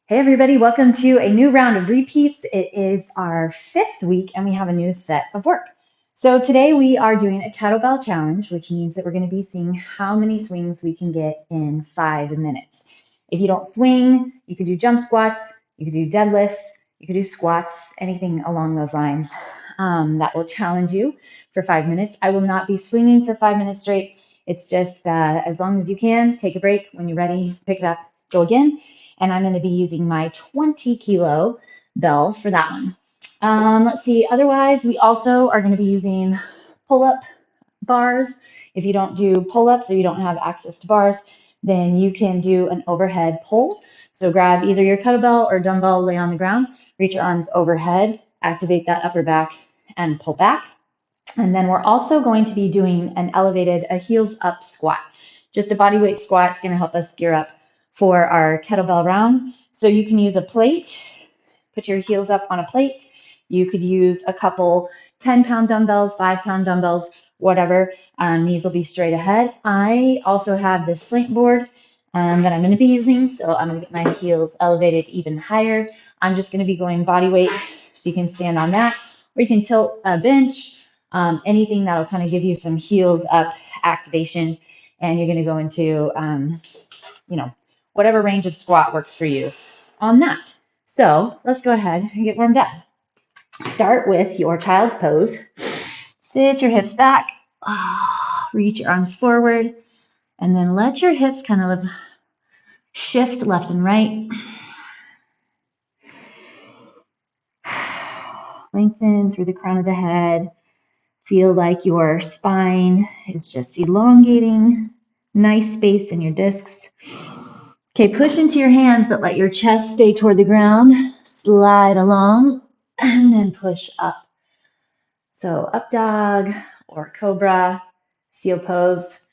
Hey everybody, welcome to a new round of repeats. It is our 5th week and we have a new set of work. So today we are doing a kettlebell challenge, which means that we're going to be seeing how many swings we can get in 5 minutes. If you don't swing, you can do jump squats, you can do deadlifts, you can do squats, anything along those lines that will challenge you for 5 minutes. I will not be swinging for 5 minutes straight. It's just as long as you can, take a break. When you're ready, pick it up, go again. And I'm going to be using my 20-kilo bell for that one. Let's see. Otherwise, we also are going to be using pull-up bars. If you don't do pull-ups or you don't have access to bars, then you can do an overhead pull. So grab either your kettlebell or dumbbell, lay on the ground, reach your arms overhead, activate that upper back, and pull back. And then we're also going to be doing a heels up squat. Just a body weight squat is going to help us gear up for our kettlebell round. So you can use a plate, put your heels up on a plate. You could use a couple 10-pound dumbbells, 5-pound dumbbells, whatever. Knees will be straight ahead. I also have this slant board that I'm going to be using, so I'm going to get my heels elevated even higher. I'm just going to be going body weight, so you can stand on that, or you can tilt a bench, anything that will kind of give you some heels up activation, and you're going to go into, whatever range of squat works for you on that. So let's go ahead and get warmed up. Start with your child's pose. Sit your hips back, reach your arms forward, and then let your hips kind of shift left and right. Lengthen through the crown of the head. Feel like your spine is just elongating. Nice space in your discs. Okay, push into your hands, but let your chest stay toward the ground. Slide along and then push up. So up dog or cobra, seal pose,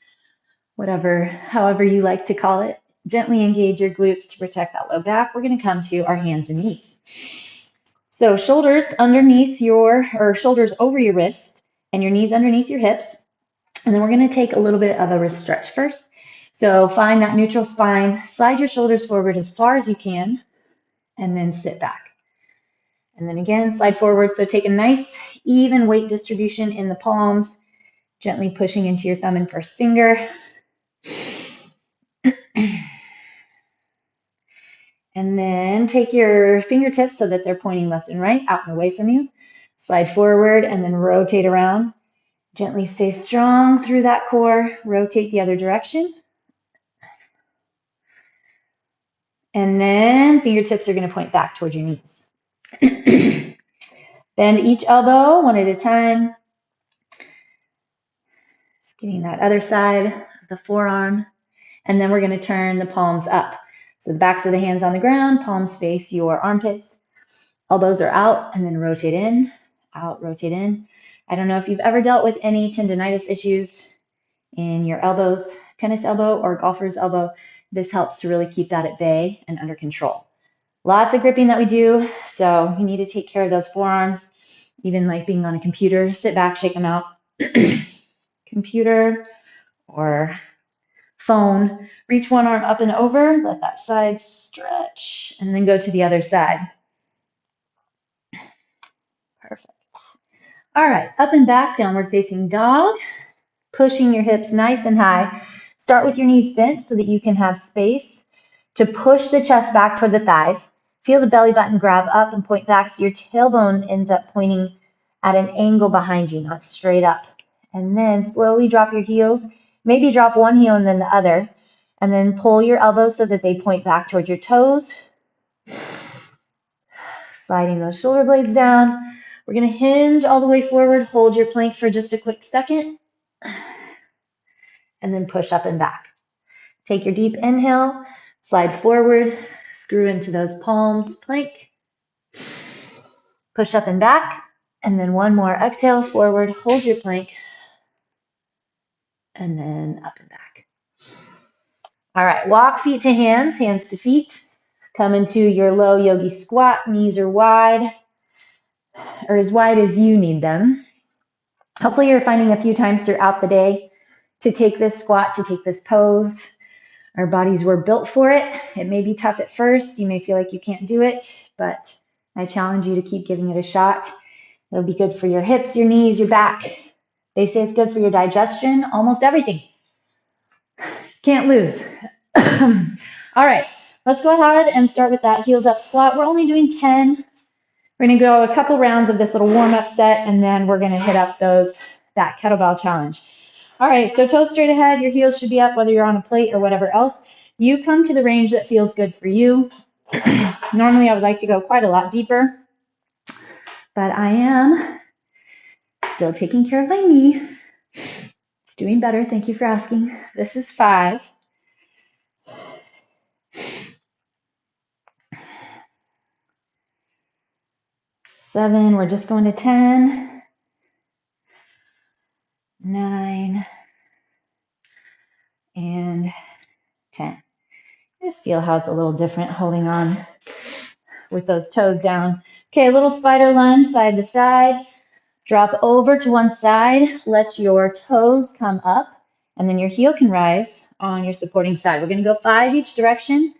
however you like to call it. Gently engage your glutes to protect that low back. We're going to come to our hands and knees. So shoulders shoulders over your wrist and your knees underneath your hips. And then we're going to take a little bit of a wrist stretch first. So find that neutral spine, slide your shoulders forward as far as you can, and then sit back. And then again, slide forward. So take a nice even weight distribution in the palms, gently pushing into your thumb and first finger. And then take your fingertips so that they're pointing left and right, out and away from you. Slide forward and then rotate around. Gently stay strong through that core. Rotate the other direction. And then fingertips are going to point back towards your knees. Bend each elbow one at a time. Just getting that other side of the forearm. And then we're going to turn the palms up. So the backs of the hands on the ground, palms face your armpits. Elbows are out and then rotate in, out, rotate in. I don't know if you've ever dealt with any tendonitis issues in your elbows, tennis elbow or golfer's elbow. This helps to really keep that at bay and under control. Lots of gripping that we do, so you need to take care of those forearms, even like being on a computer. Sit back, shake them out. Computer or phone, reach one arm up and over, let that side stretch, and then go to the other side. Perfect. All right, up and back, downward facing dog, pushing your hips nice and high. Start with your knees bent so that you can have space to push the chest back toward the thighs. Feel the belly button grab up and point back so your tailbone ends up pointing at an angle behind you, not straight up. And then slowly drop your heels. Maybe drop one heel and then the other. And then pull your elbows so that they point back toward your toes. Sliding those shoulder blades down. We're going to hinge all the way forward. Hold your plank for just a quick second. And then push up and back. Take your deep inhale. Slide forward. Screw into those palms. Plank. Push up and back. And then one more. Exhale forward. Hold your plank. And then up and back. All right, walk feet to hands, hands to feet. Come into your low yogi squat. Knees are wide, or as wide as you need them. Hopefully you're finding a few times throughout the day to take this squat, to take this pose. Our bodies were built for it. It may be tough at first. You may feel like you can't do it, but I challenge you to keep giving it a shot. It'll be good for your hips, your knees, your back. They say it's good for your digestion, almost everything. Can't lose. All right, let's go ahead and start with that heels up squat. We're only doing 10. We're going to go a couple rounds of this little warm-up set, and then we're going to hit up that kettlebell challenge. All right, so toes straight ahead. Your heels should be up, whether you're on a plate or whatever else. You come to the range that feels good for you. Normally, I would like to go quite a lot deeper, but I am still taking care of my knee. It's doing better. Thank you for asking. This is 5. 7. We're just going to 10. 9. And 10. Just feel how it's a little different holding on with those toes down. Okay, a little spider lunge, side to side. Drop over to one side. Let your toes come up, and then your heel can rise on your supporting side. We're going to go 5 each direction,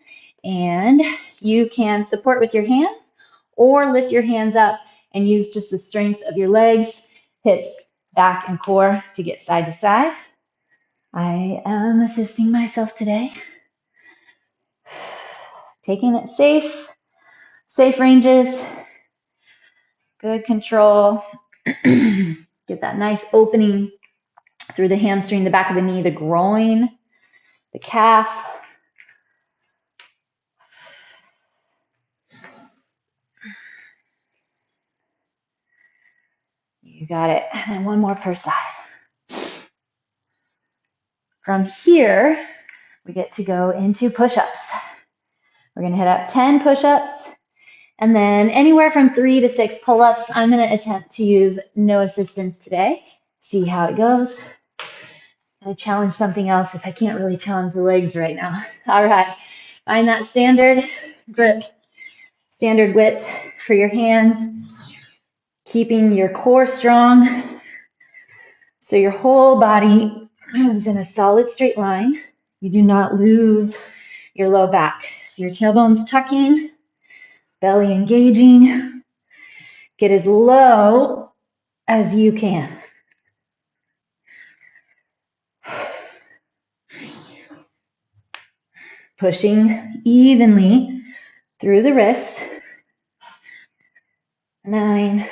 and you can support with your hands or lift your hands up and use just the strength of your legs, hips, back, and core to get side to side. I am assisting myself today. Taking it safe ranges, good control. Get that nice opening through the hamstring, the back of the knee, the groin, the calf. You got it. And one more per side. From here, we get to go into push-ups. We're going to hit up 10 push-ups, and then anywhere from 3 to 6 pull-ups. I'm going to attempt to use no assistance today. See how it goes. I challenge something else if I can't really challenge the legs right now. All right. Find that standard grip, standard width for your hands, keeping your core strong so your whole body moves in a solid straight line. You do not lose your low back. So your tailbone's tucking, belly engaging. Get as low as you can. Pushing evenly through the wrists. 9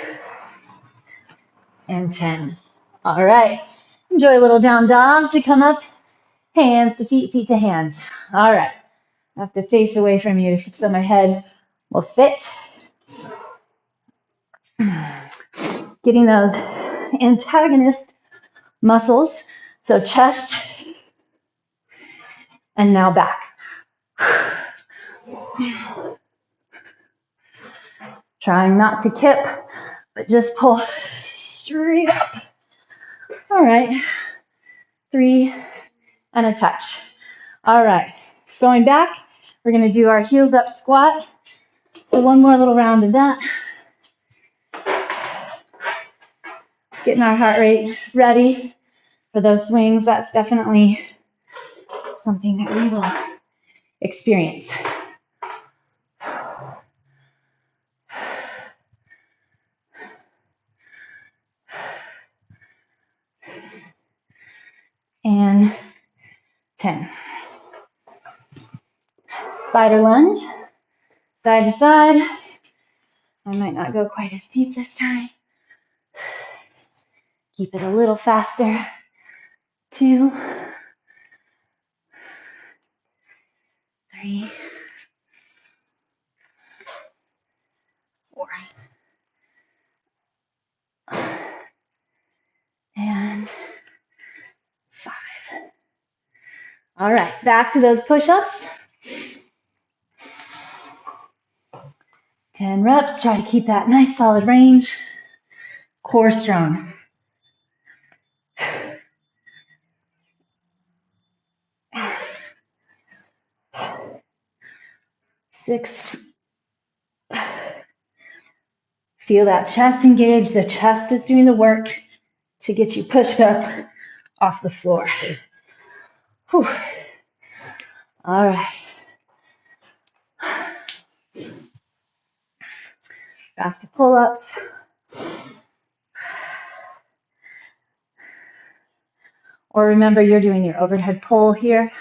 and 10. All right. Enjoy a little down dog to come up. Hands to feet, feet to hands. All right. I have to face away from you so my head will fit. Getting those antagonist muscles. So chest and now back. Trying not to kip, but just pull straight up. All right. 3 and a touch. All right. Going back, we're going to do our heels up squat. So one more little round of that. Getting our heart rate ready for those swings. That's definitely something that we will experience. And 10. Spider lunge, side to side. I might not go quite as deep this time. Keep it a little faster. 2, 3, 4, and 5. All right, back to those push-ups. 10 reps. Try to keep that nice solid range. Core strong. 6. Feel that chest engage. The chest is doing the work to get you pushed up off the floor. Whew. All right. Back to pull-ups. Or remember, you're doing your overhead pull here.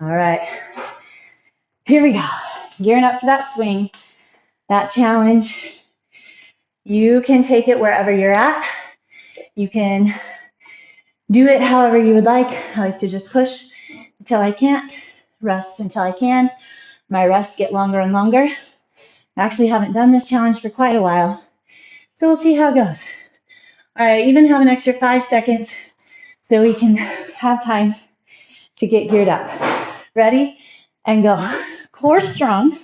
All right. Here we go. Gearing up for that swing, that challenge. You can take it wherever you're at. You can do it however you would like. I like to just push until I can't, rest until I can. My rests get longer and longer. I actually haven't done this challenge for quite a while, so we'll see how it goes. All right, even have an extra 5 seconds so we can have time to get geared up. Ready? And go. Core strong.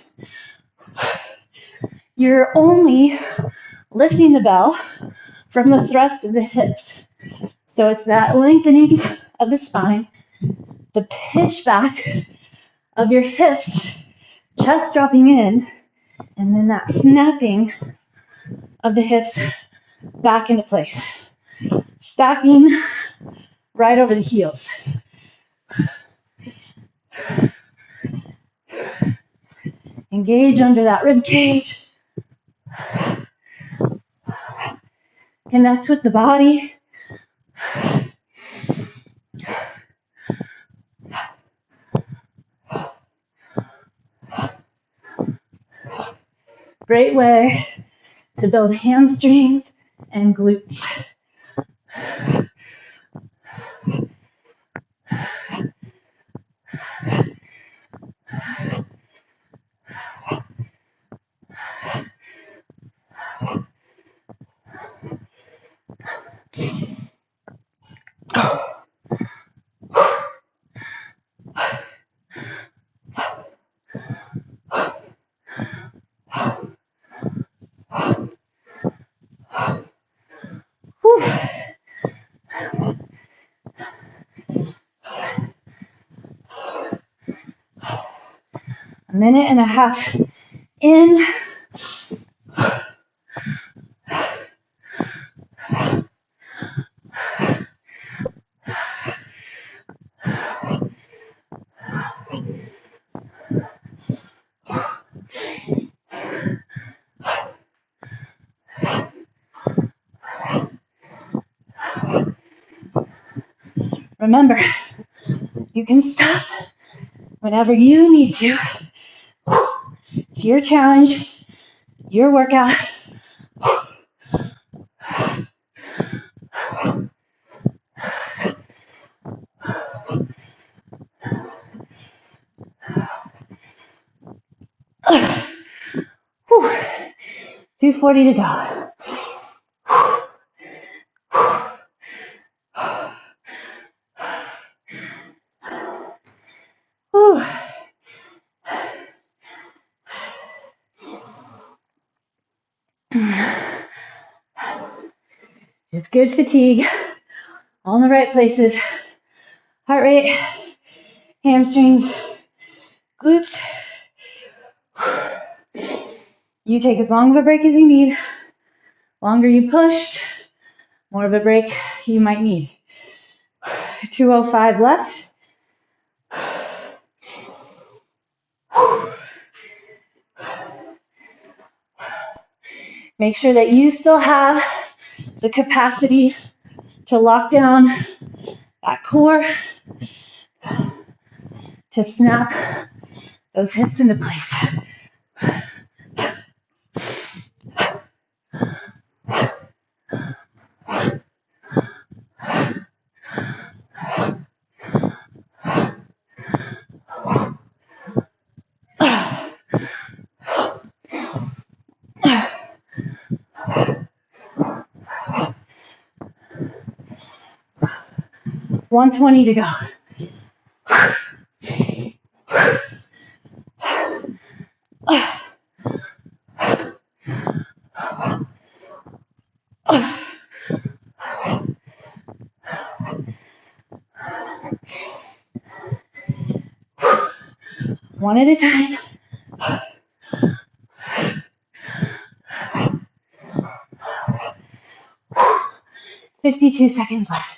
You're only lifting the bell from the thrust of the hips. So it's that lengthening of the spine, the pitch back of your hips, chest dropping in, and then that snapping of the hips back into place. Stacking right over the heels. Engage under that rib cage. Connect with the body. Great way to build hamstrings and glutes. Whew. A minute and a half in. Remember, you can stop whenever you need to. It's your challenge, your workout. Whew. 240 to go. Whew. Just good fatigue, all in the right places. Heart rate, hamstrings, glutes. You take as long of a break as you need. Longer you push, more of a break you might need. 2:05 left. Make sure that you still have the capacity to lock down that core, to snap those hips into place. $120 to go. One at a time. 52 seconds left.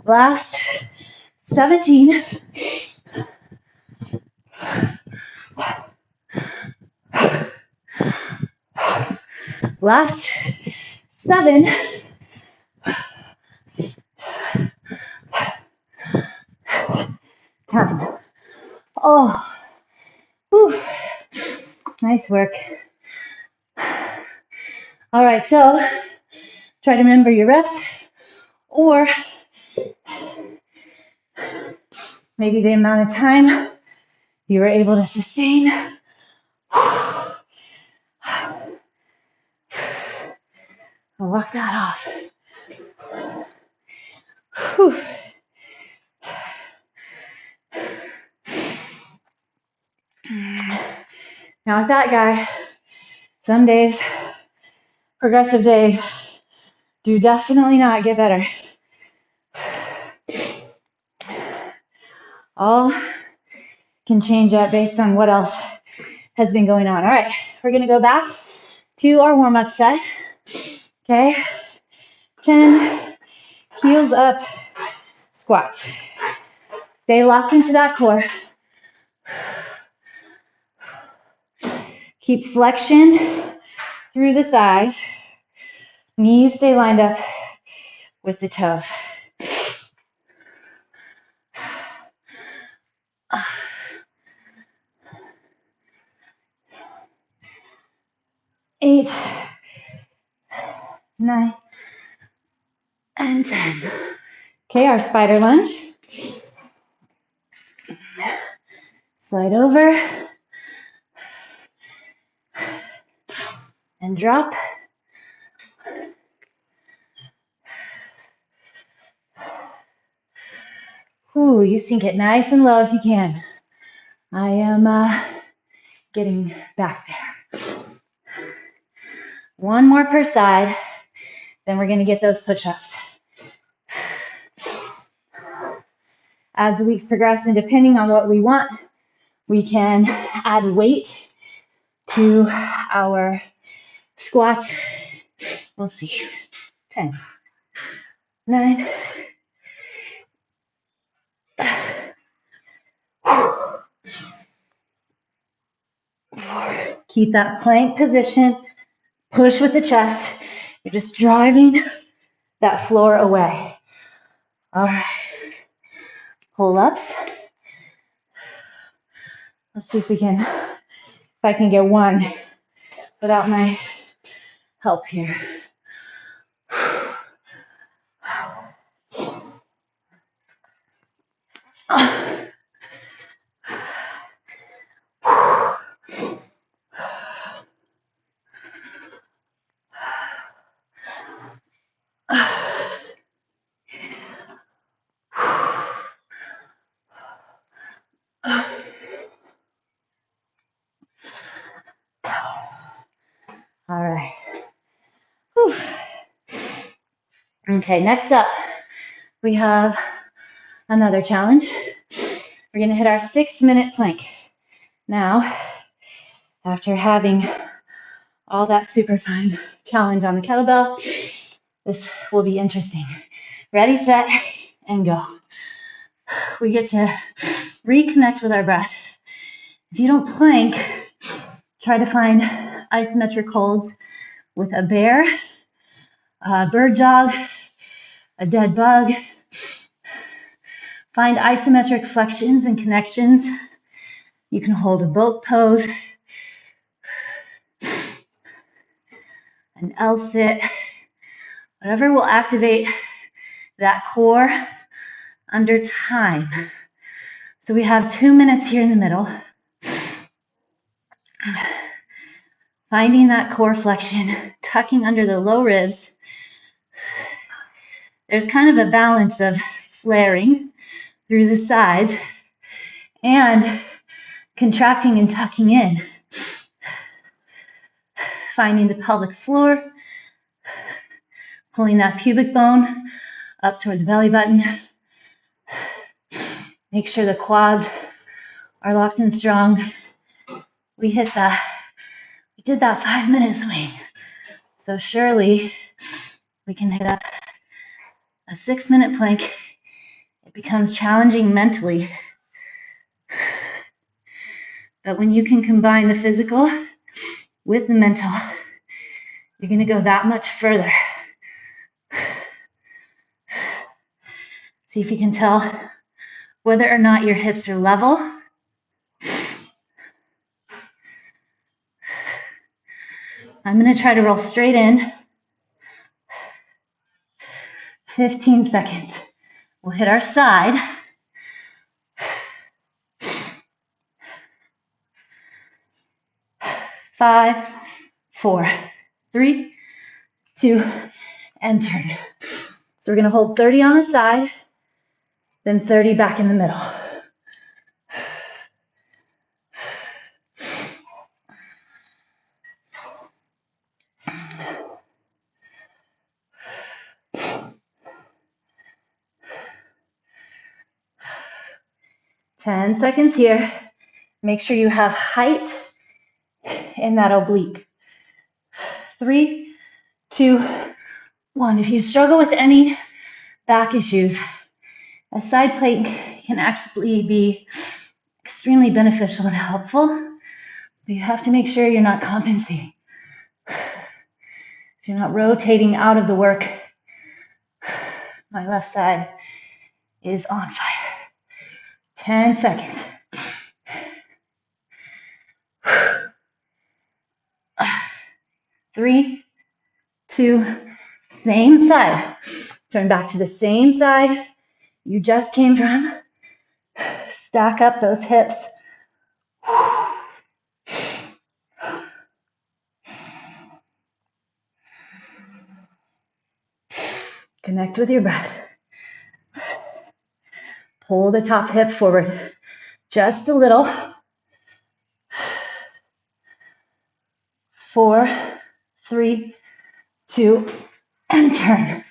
Last 17. Last 7. Time. Oh, whew. Nice work. All right, so try to remember your reps, or maybe the amount of time you were able to sustain. I'll walk that off. Whew. Now with that guy, some days, progressive days, do definitely not get better. All can change that based on what else has been going on. All right, we're gonna go back to our warm-up set. Okay, 10 heels up squats. Stay locked into that core. Keep flexion through the thighs. Knees stay lined up with the toes. Eight, 9, and 10. Okay, our spider lunge. Slide over and drop. Ooh, you sink it nice and low if you can. I am getting back there. One more per side, then we're going to get those push-ups. As the weeks progress, and depending on what we want, we can add weight to our squats. We'll see. 10, 9, keep that plank position. Push with the chest. You're just driving that floor away. All right. Pull-ups. Let's see if I can get one without my help here. All right. Whew. Okay, next up, we have another challenge. We're going to hit our 6-minute plank. Now, after having all that super fun challenge on the kettlebell, this will be interesting. Ready, set, and go. We get to reconnect with our breath. If you don't plank, try to find isometric holds with a bear, a bird dog, a dead bug. Find isometric flexions and connections. You can hold a boat pose, an L sit, whatever will activate that core under time. So we have 2 minutes here in the middle. Finding that core flexion, tucking under the low ribs. There's kind of a balance of flaring through the sides and contracting and tucking in. Finding the pelvic floor, pulling that pubic bone up towards the belly button. Make sure the quads are locked and strong. We did that 5-minute swing. So surely we can hit up a 6-minute plank. It becomes challenging mentally. But when you can combine the physical with the mental, you're going to go that much further. See if you can tell whether or not your hips are level. I'm going to try to roll straight in. 15 seconds. We'll hit our side. Five, 4, 3, 2, and turn. So we're going to hold 30 on the side, then 30 back in the middle. Ten seconds here. Make sure you have height in that oblique. 3, 2, 1. If you struggle with any back issues, a side plank can actually be extremely beneficial and helpful, but you have to make sure you're not compensating. If you're not rotating out of the work, my left side is on fire. 10 seconds. 3, 2, same side. Turn back to the same side you just came from. Stack up those hips. Connect with your breath. Pull the top hip forward just a little. 4, 3, 2, and turn.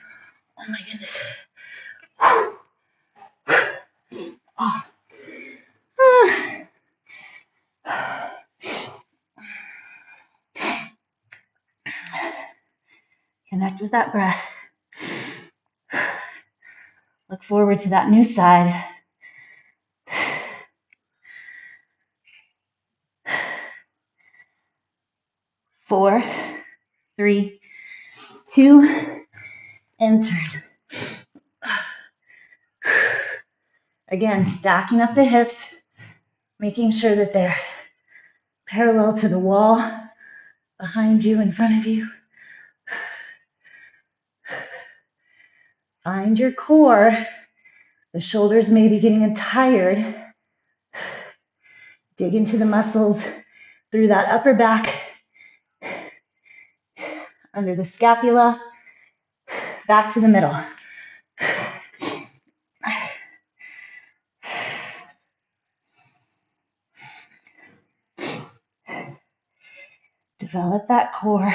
Oh my goodness. Oh. Connect with that breath. Look forward to that new side. Four, 3, 2, and turn. Again, stacking up the hips, making sure that they're parallel to the wall behind you, in front of you. Find your core. The shoulders may be getting tired. Dig into the muscles through that upper back, under the scapula, back to the middle. Develop that core.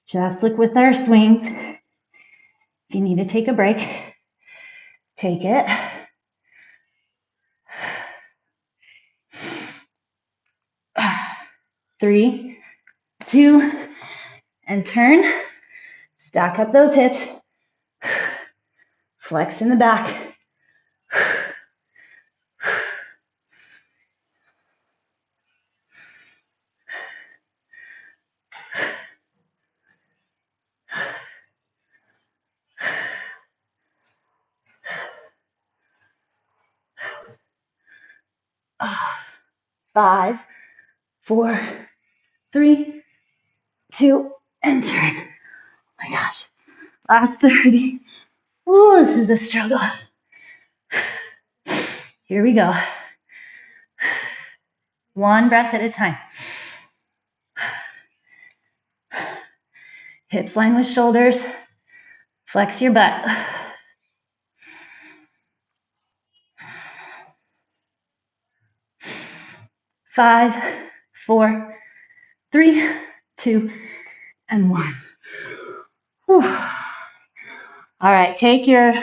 Just like with our swings, if you need to take a break, take it. Three, 2, and turn. Stack up those hips. Flex in the back. Five, 4, 3, 2, and turn. Oh my gosh. Last 30. Ooh, this is a struggle. Here we go. One breath at a time. Hips line with shoulders. Flex your butt. 5, 4, 3, 2, and 1. Whew. All right, take your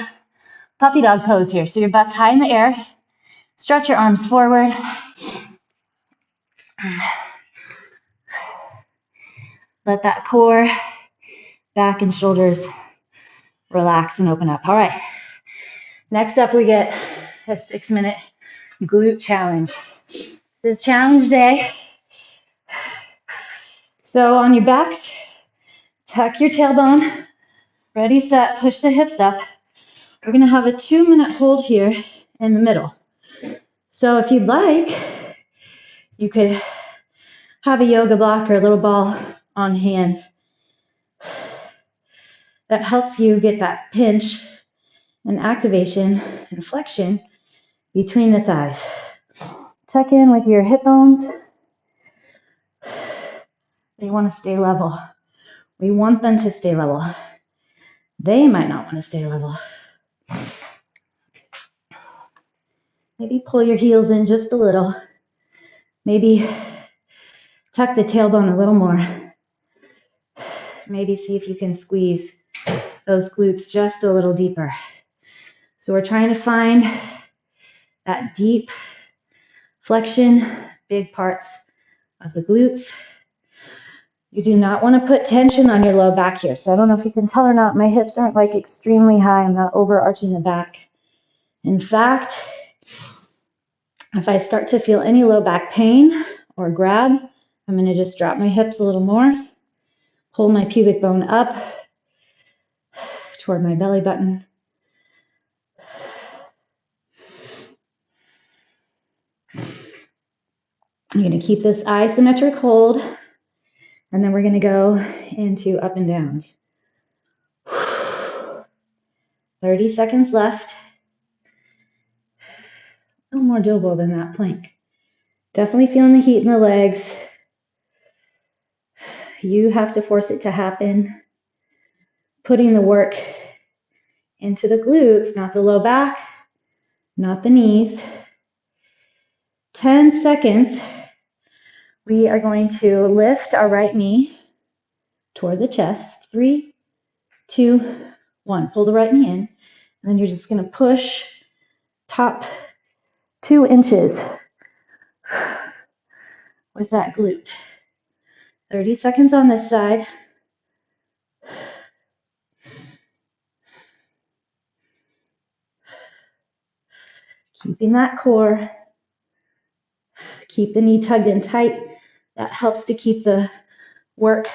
puppy dog pose here. So your butt's high in the air. Stretch your arms forward. Let that core, back, and shoulders relax and open up. All right. Next up, we get a 6-minute glute challenge. This is challenge day. So on your backs, tuck your tailbone. Ready, set, push the hips up. We're going to have a 2-minute hold here in the middle. So if you'd like, you could have a yoga block or a little ball on hand. That helps you get that pinch and activation and flexion between the thighs. Check in with your hip bones. They want to stay level. We want them to stay level. They might not want to stay level. Maybe pull your heels in just a little. Maybe tuck the tailbone a little more. Maybe see if you can squeeze those glutes just a little deeper. So we're trying to find that deep flexion, big parts of the glutes. You do not want to put tension on your low back here. So I don't know if you can tell or not, my hips aren't like extremely high. I'm not overarching the back. In fact, if I start to feel any low back pain or grab, I'm going to just drop my hips a little more, pull my pubic bone up toward my belly button. I'm going to keep this isometric hold, and then we're going to go into up and downs. 30 seconds left. A little more doable than that plank. Definitely feeling the heat in the legs. You have to force it to happen. Putting the work into the glutes, not the low back, not the knees. 10 seconds. We are going to lift our right knee toward the chest. 3, 2, 1. Pull the right knee in. And then you're just going to push top 2 inches with that glute. 30 seconds on this side. Keeping that core. Keep the knee tugged in tight. That helps to keep the work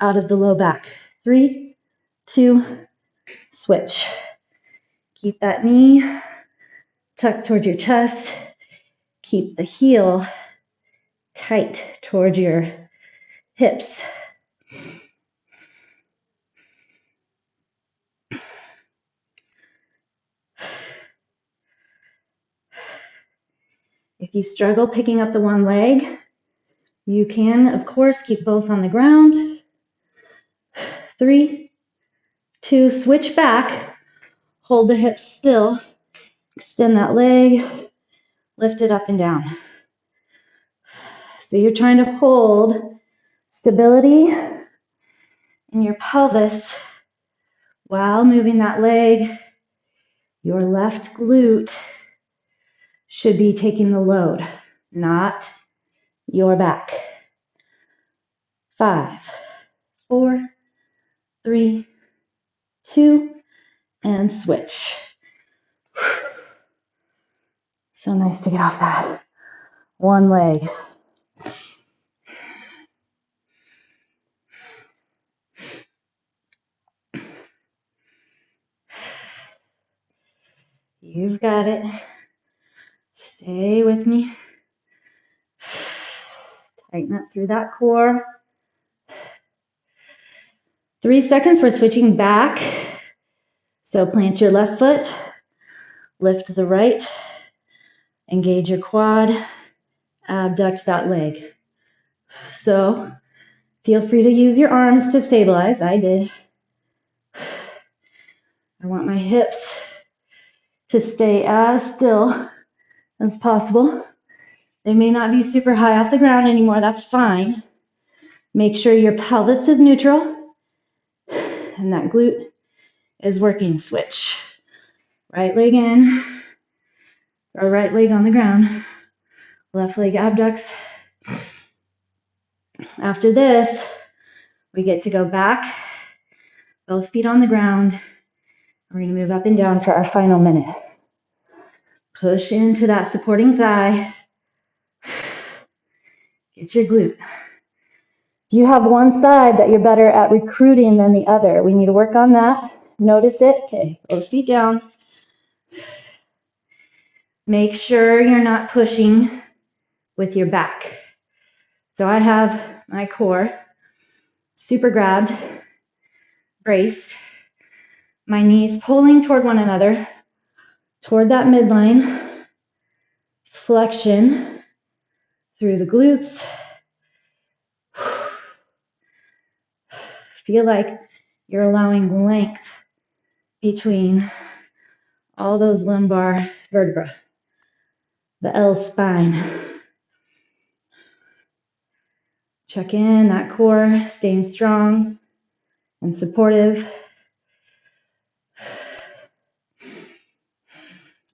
out of the low back. 3, 2, switch. Keep that knee tucked toward your chest. Keep the heel tight toward your hips. If you struggle picking up the one leg, you can, of course, keep both on the ground. 3, 2, switch back. Hold the hips still. Extend that leg. Lift it up and down. So you're trying to hold stability in your pelvis while moving that leg. Your left glute should be taking the load, not your back. 5, 4, 3, 2, and switch. So nice to get off that one leg. You've got it. Stay with me. Tighten up through that core. 3 seconds, we're switching back. So plant your left foot, lift the right, Engage your quad, abduct that leg. So feel free to use your arms to stabilize. I did. I want my hips to stay as still as possible. They may not be super high off the ground anymore. That's fine. Make sure your pelvis is neutral and that glute is working. Switch. Right leg in, or right leg on the ground. Left leg abducts. After this, we get to go back, both feet on the ground. We're going to move up and down for our final minute. Push into that supporting thigh. Get your glute. Do you have one side that you're better at recruiting than the other? We need to work on that. Notice it. Okay, both feet down. Make sure you're not pushing with your back. So I have my core super grabbed, braced, my knees pulling toward one another, toward that midline, flexion through the glutes. Feel like you're allowing length between all those lumbar vertebrae, the L spine. Check in, that core staying strong and supportive.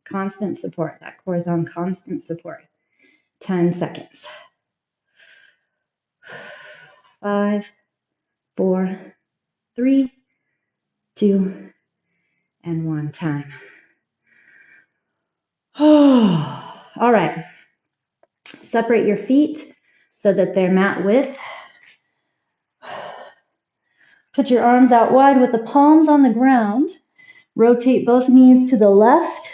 Constant support. That core is on constant support. 10 seconds. 5, 4, 3, 2, and 1. Time. Oh, all right. Separate your feet so that they're mat width. Put your arms out wide with the palms on the ground. Rotate both knees to the left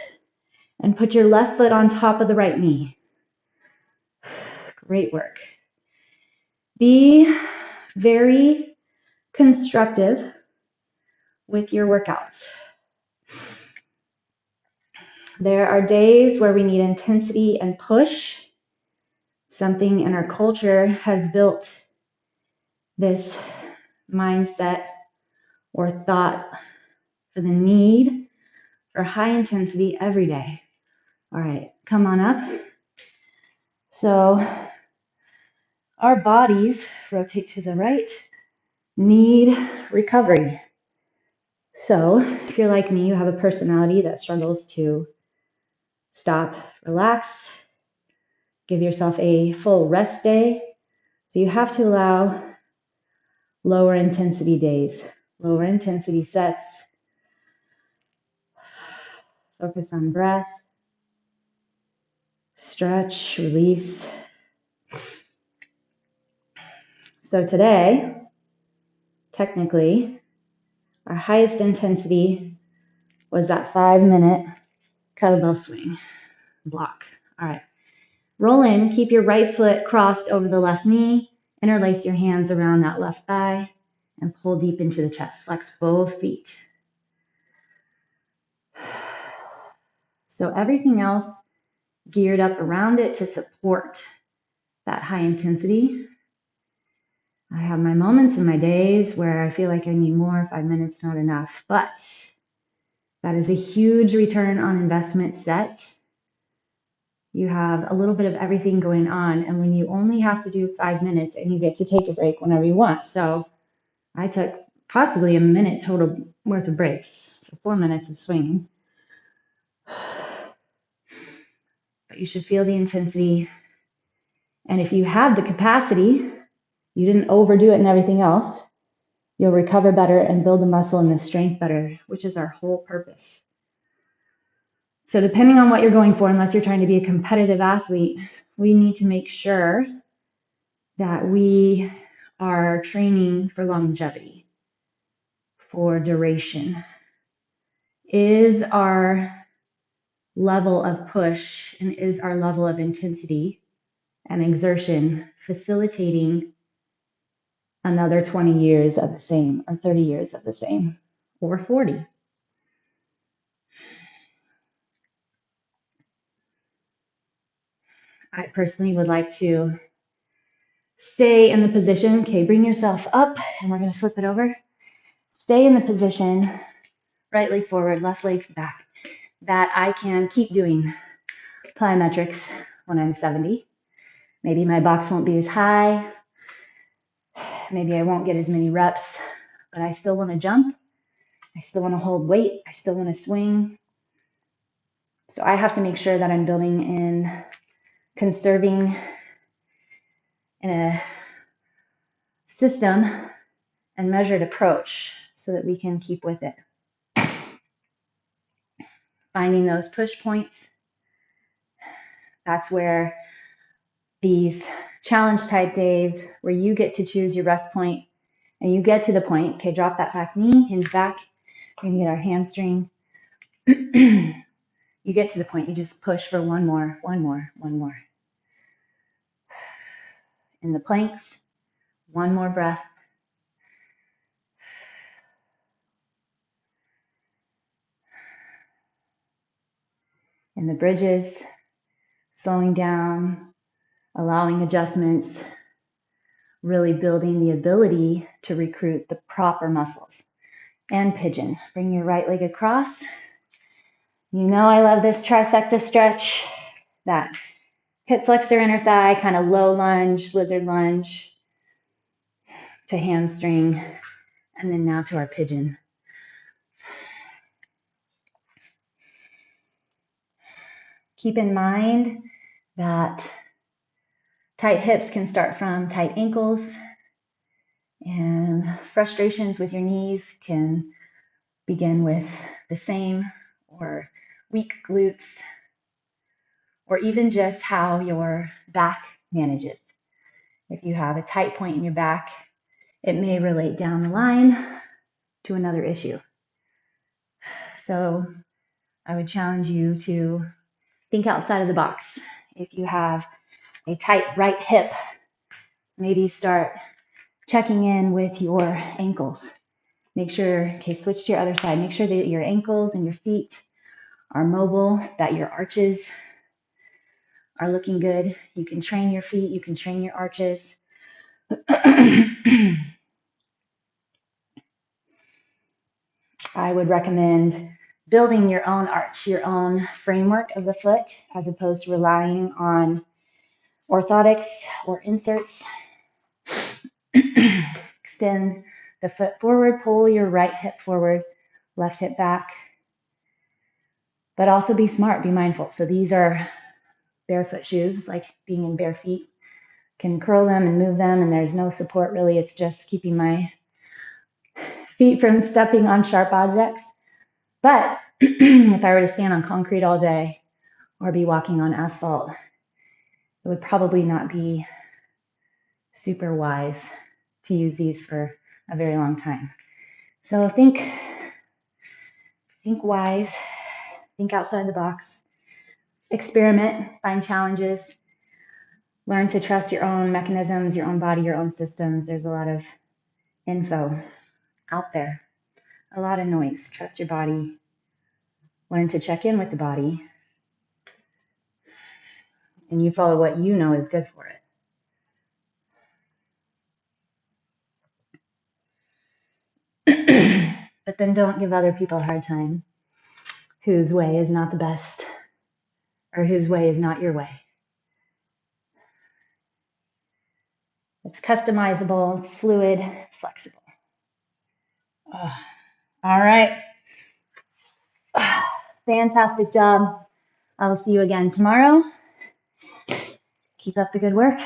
and put your left foot on top of the right knee. Great work. Be very constructive with your workouts. There are days where we need intensity and push. Something in our culture has built this mindset or thought for the need for high intensity every day. All right, come on up. So our bodies, rotate to the right, need recovery. So if you're like me, you have a personality that struggles to stop, relax, give yourself a full rest day. So you have to allow lower intensity days, lower intensity sets. Focus on breath, stretch, release. So today, technically, our highest intensity was that 5-minute kettlebell swing block. All right. Roll in, keep your right foot crossed over the left knee, interlace your hands around that left thigh, and pull deep into the chest. Flex both feet. So everything else geared up around it to support that high intensity. I have my moments and my days where I feel like I need more, 5 minutes not enough, but that is a huge return on investment set. You have a little bit of everything going on, and when you only have to do 5 minutes and you get to take a break whenever you want. So I took possibly a minute total worth of breaks, so 4 minutes of swinging. But you should feel the intensity, and if you have the capacity, you didn't overdo it and everything else, you'll recover better and build the muscle and the strength better, which is our whole purpose. So depending on what you're going for, unless you're trying to be a competitive athlete, we need to make sure that we are training for longevity, for duration. Is our level of push and is our level of intensity and exertion facilitating another 20 years of the same, or 30 years of the same, or 40? I personally would like to stay in the position. Okay, bring yourself up, and we're going to flip it over. Stay in the position, right leg forward, left leg back, that I can keep doing plyometrics when I'm 70. Maybe my box won't be as high. Maybe I won't get as many reps, but I still want to jump. I still want to hold weight. I still want to swing. So I have to make sure that I'm building in conserving in a system and measured approach so that we can keep with it. Finding those push points. That's where these challenge type days where you get to choose your rest point and you get to the point, okay, drop that back knee, hinge back. We're gonna get our hamstring. You get to the point, you just push for one more. In the planks, one more breath. In the bridges, slowing down, allowing adjustments, really building the ability to recruit the proper muscles. And pigeon. Bring your right leg across. You know I love this trifecta stretch. That hip flexor, inner thigh, kind of low lunge, lizard lunge to hamstring, and then now to our pigeon. Keep in mind that tight hips can start from tight ankles, and frustrations with your knees can begin with the same or weak glutes, or even just how your back manages. If you have a tight point in your back, it may relate down the line to another issue. So I would challenge you to think outside of the box. If you have a tight right hip, maybe start checking in with your ankles. Make sure, okay, switch to your other side. Make sure that your ankles and your feet are mobile, that your arches are looking good. You can train your feet, you can train your arches. I would recommend building your own arch, your own framework of the foot, as opposed to relying on orthotics or inserts. Extend the foot forward, pull your right hip forward, left hip back. But also be smart, be mindful. So these are barefoot shoes. It's like being in bare feet. Can curl them and move them, and there's no support really. It's just keeping my feet from stepping on sharp objects. But if I were to stand on concrete all day or be walking on asphalt, it would probably not be super wise to use these for a very long time. So think wise, think outside the box, experiment, find challenges, learn to trust your own mechanisms, your own body, your own systems. There's a lot of info out there, a lot of noise. Trust your body. Learn to check in with the body. And you follow what you know is good for it. But then don't give other people a hard time whose way is not the best or whose way is not your way. It's customizable, it's fluid, it's flexible. All right. Fantastic job. I will see you again tomorrow. Keep up the good work.